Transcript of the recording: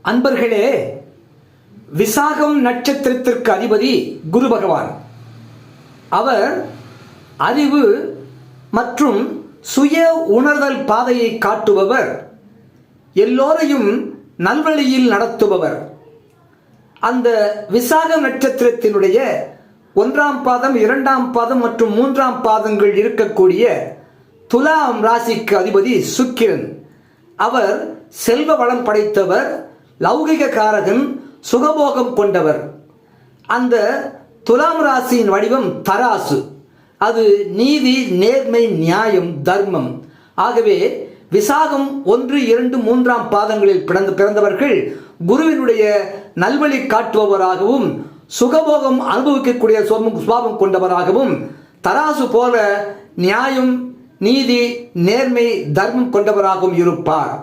அன்பர்களே, விசாகம் நட்சத்திரத்திற்கு அதிபதி குரு பகவான். அவர் அறிவு மற்றும் சுய உணர்தல் பாதையை காட்டுபவர், எல்லோரையும் நல்வழியில் நடத்துபவர். அந்த விசாகம் நட்சத்திரத்தினுடைய 1ஆம் பாதம், 2ஆம் பாதம் மற்றும் 3ஆம் பாதங்கள் இருக்கக்கூடிய துலாம் ராசிக்கு அதிபதி சுக்கிரன். அவர் செல்வ வளம் படைத்தவர், லௌகிக காரகன், சுகபோகம் கொண்டவர். அந்த துலாம் ராசியின் வடிவம் தராசு. அது நீதி, நேர்மை, நியாயம், தர்மம். ஆகவே விசாகம் 1, 2, 3ஆம் பாதங்களில் பிறந்தவர்கள் குருவினுடைய நல்வழி காட்டுபவராகவும் சுகபோகம் அனுபவிக்கக்கூடிய சுபாவம் கொண்டவராகவும் தராசு போல நியாயம், நீதி, நேர்மை, தர்மம் கொண்டவராகவும் இருப்பார்.